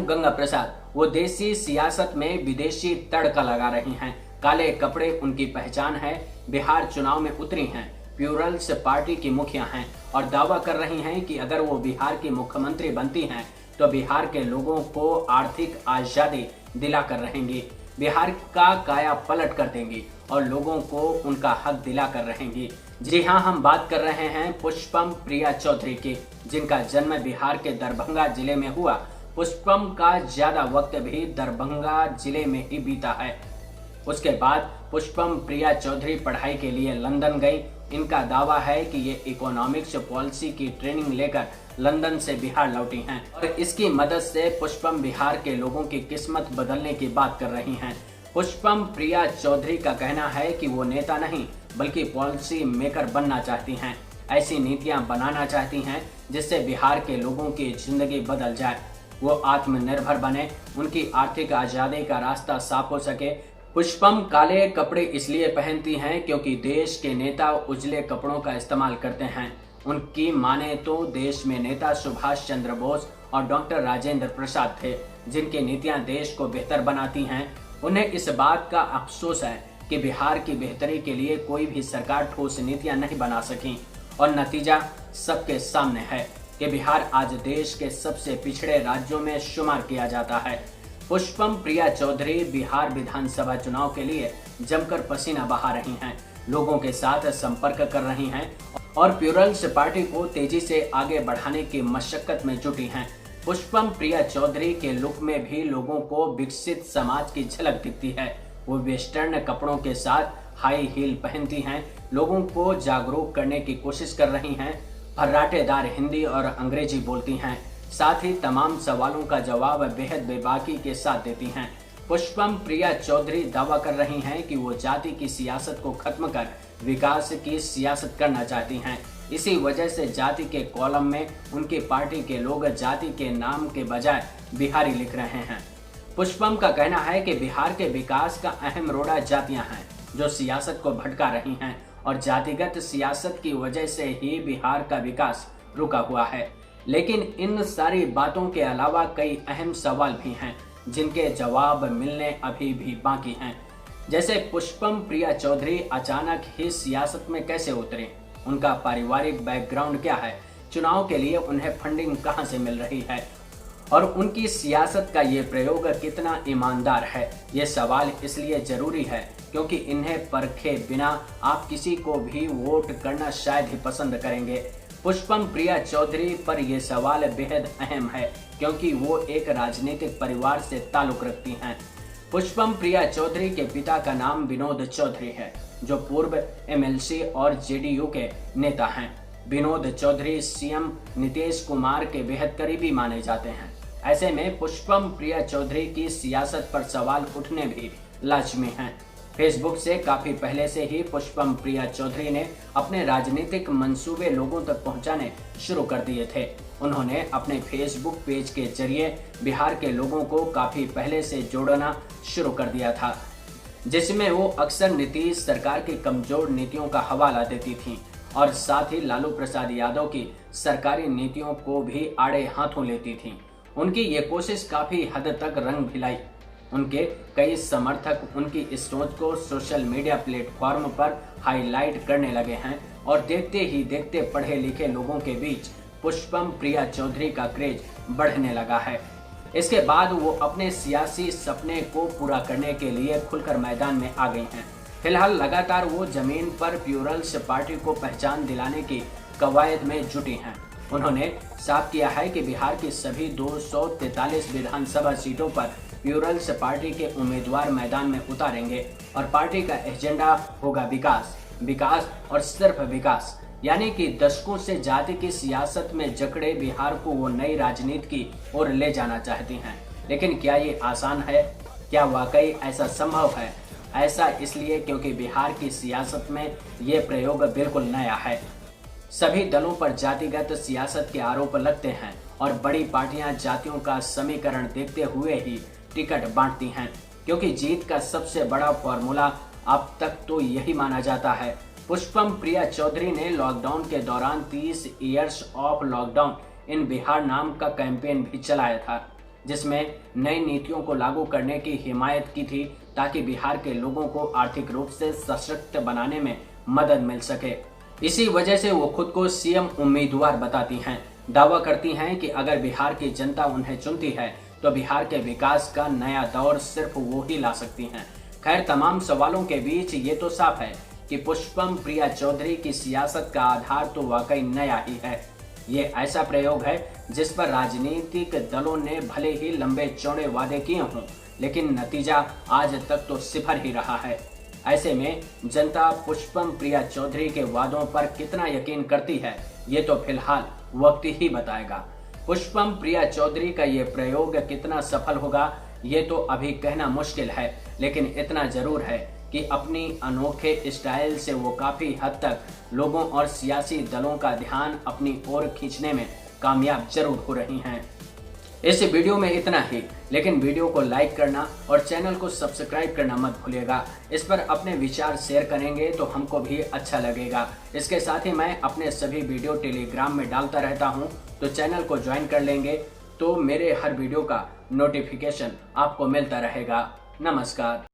Madam Ganga Prasad वो देसी सियासत में विदेशी तड़का लगा रही हैं। काले कपड़े उनकी पहचान है। बिहार चुनाव में उतरी हैं, प्लूरल्स पार्टी की मुखिया हैं और दावा कर रही हैं कि अगर वो बिहार की मुख्यमंत्री बनती हैं तो बिहार के लोगों को आर्थिक आजादी दिलाकर रहेंगी, बिहार का काया पलट कर देंगी और लोगों को उनका हक दिलाकर रहेंगी। जी हाँ, हम बात कर रहे हैं पुष्पम प्रिया चौधरी की, जिनका जन्म बिहार के दरभंगा जिले में हुआ। पुष्पम का ज्यादा वक्त भी दरभंगा जिले में ही बीता है। उसके बाद पुष्पम प्रिया चौधरी पढ़ाई के लिए लंदन गई। इनका दावा है कि ये इकोनॉमिक्स पॉलिसी की ट्रेनिंग लेकर लंदन से बिहार लौटी हैं और इसकी मदद से पुष्पम बिहार के लोगों की किस्मत बदलने की बात कर रही हैं। पुष्पम प्रिया चौधरी का कहना है कि वो नेता नहीं बल्कि पॉलिसी मेकर बनना चाहती हैं। ऐसी नीतियां बनाना चाहती हैं जिससे बिहार के लोगों की जिंदगी बदल जाए, वो आत्मनिर्भर बने, उनकी आर्थिक आजादी का रास्ता साफ हो सके। पुष्पम काले कपड़े इसलिए पहनती हैं क्योंकि देश के नेता उजले कपड़ों का इस्तेमाल करते हैं। उनकी माने तो देश में नेता सुभाष चंद्र बोस और डॉक्टर राजेंद्र प्रसाद थे, जिनकी नीतियां देश को बेहतर बनाती हैं। उन्हें इस बात का अफसोस है कि बिहार की बेहतरी के लिए कोई भी सरकार ठोस नीतियां नहीं बना सकी और नतीजा सबके सामने है कि बिहार आज देश के सबसे पिछड़े राज्यों में शुमार किया जाता है। पुष्पम प्रिया चौधरी बिहार विधानसभा चुनाव के लिए जमकर पसीना बहा रही हैं, लोगों के साथ संपर्क कर रही हैं और प्लूरल्स पार्टी को तेजी से आगे बढ़ाने की मशक्कत में जुटी हैं। पुष्पम प्रिया चौधरी के लुक में भी लोगों को विकसित समाज की झलक दिखती है। वो वेस्टर्न कपड़ों के साथ हाई हील पहनती हैं, लोगों को जागरूक करने की कोशिश कर रही हैं, फर्राटेदार हिंदी और अंग्रेजी बोलती हैं, साथ ही तमाम सवालों का जवाब बेहद बेबाकी के साथ देती हैं। पुष्पम प्रिया चौधरी दावा कर रही हैं कि वो जाति की सियासत को खत्म कर विकास की सियासत करना चाहती हैं। इसी वजह से जाति के कॉलम में उनकी पार्टी के लोग जाति के नाम के बजाय बिहारी लिख रहे हैं। पुष्पम का कहना है कि बिहार के विकास का अहम रोड़ा जातियां हैं जो सियासत को भटका रही हैं और जातिगत सियासत की वजह से ही बिहार का विकास रुका हुआ है। लेकिन इन सारी बातों के अलावा कई अहम सवाल भी हैं जिनके जवाब मिलने अभी भी बाकी हैं। जैसे पुष्पम प्रिया चौधरी अचानक ही सियासत में कैसे उतरे, उनका पारिवारिक बैकग्राउंड क्या है, चुनाव के लिए उन्हें फंडिंग कहां से मिल रही है और उनकी सियासत का ये प्रयोग कितना ईमानदार है। ये सवाल इसलिए जरूरी है क्योंकि इन्हें परखे बिना आप किसी को भी वोट करना शायद ही पसंद करेंगे। पुष्पम प्रिया चौधरी पर यह सवाल बेहद अहम है क्योंकि वो एक राजनीतिक परिवार से ताल्लुक रखती हैं। पुष्पम प्रिया चौधरी के पिता का नाम विनोद चौधरी है, जो पूर्व एमएलसी और जेडीयू के नेता हैं। विनोद चौधरी सीएम नीतीश कुमार के बेहद करीबी माने जाते हैं। ऐसे में पुष्पम प्रिया चौधरी की सियासत पर सवाल उठने भी लाजमी हैं। फेसबुक से काफी पहले से ही पुष्पम प्रिया चौधरी ने अपने राजनीतिक मंसूबे लोगों तक पहुंचाने शुरू कर दिए थे। उन्होंने अपने फेसबुक पेज के जरिए बिहार के लोगों को काफी पहले से जोड़ना शुरू कर दिया था, जिसमें वो अक्सर नीतीश सरकार की कमजोर नीतियों का हवाला देती थीं और साथ ही लालू प्रसाद यादव की सरकारी नीतियों को भी आड़े हाथों लेती थीं। उनकी ये कोशिश काफी हद तक रंग भी लाई। उनके कई समर्थक उनकी इस सोच को सोशल मीडिया प्लेटफॉर्म पर हाईलाइट करने लगे हैं और देखते ही देखते पढ़े लिखे लोगों के बीच पुष्पम प्रिया चौधरी का क्रेज बढ़ने लगा है। इसके बाद वो अपने सियासी सपने को पूरा करने के लिए खुलकर मैदान में आ गई हैं। फिलहाल लगातार वो जमीन पर प्लूरल्स पार्टी को पहचान दिलाने की कवायद में जुटी हैं। उन्होंने साफ किया है कि बिहार की सभी 243 विधानसभा सीटों पर प्लूरल्स पार्टी के उम्मीदवार मैदान में उतारेंगे और पार्टी का एजेंडा होगा विकास, विकास और सिर्फ विकास। यानी कि दशकों से जाति की सियासत में जकड़े बिहार को वो नई राजनीति की ओर ले जाना चाहती हैं। लेकिन क्या ये आसान है? क्या वाकई ऐसा संभव है? ऐसा इसलिए क्योंकि बिहार की सियासत में ये प्रयोग बिल्कुल नया है। सभी दलों पर जातिगत सियासत के आरोप लगते हैं और बड़ी पार्टियां जातियों का समीकरण देखते हुए ही टिकट बांटती हैं, क्योंकि जीत का सबसे बड़ा फॉर्मूला अब तक तो यही माना जाता है। पुष्पम प्रिया चौधरी ने लॉकडाउन के दौरान 30 years of lockdown in Bihar नाम का कैंपेन भी चलाया था। जिसमें नई नीतियों को लागू करने की हिमायत की थी ताकि बिहार के लोगों को आर्थिक रूप से सशक्त बनाने में मदद मिल सके। इसी वजह से वो खुद को सीएम उम्मीदवार बताती हैं। दावा करती हैं कि अगर बिहार की जनता उन्हें चुनती है तो बिहार के विकास का नया दौर सिर्फ वो ही ला सकती हैं। खैर, तमाम सवालों के बीच ये तो साफ है कि पुष्पम प्रिया चौधरी की सियासत का आधार तो वाकई नया ही है। ये ऐसा प्रयोग है जिस पर राजनीतिक दलों ने भले ही लंबे चौड़े वादे किए हों, लेकिन नतीजा आज तक तो सिफर ही रहा है। ऐसे में जनता पुष्पम प्रिया चौधरी के वादों पर कितना यकीन करती है, ये तो फिलहाल वक्त ही बताएगा। पुष्पम प्रिया चौधरी का ये प्रयोग कितना सफल होगा, ये तो अभी कहना मुश्किल है, लेकिन इतना जरूर है कि अपनी अनोखे स्टाइल से वो काफी हद तक लोगों और सियासी दलों का ध्यान अपनी ओर खींचने में कामयाब जरूर हो रही हैं। इस वीडियो में इतना ही, लेकिन वीडियो को लाइक करना और चैनल को सब्सक्राइब करना मत भूलिएगा। इस पर अपने विचार शेयर करेंगे तो हमको भी अच्छा लगेगा। इसके साथ ही मैं अपने सभी वीडियो टेलीग्राम में डालता रहता हूं, तो चैनल को ज्वाइन कर लेंगे तो मेरे हर वीडियो का नोटिफिकेशन आपको मिलता रहेगा। नमस्कार।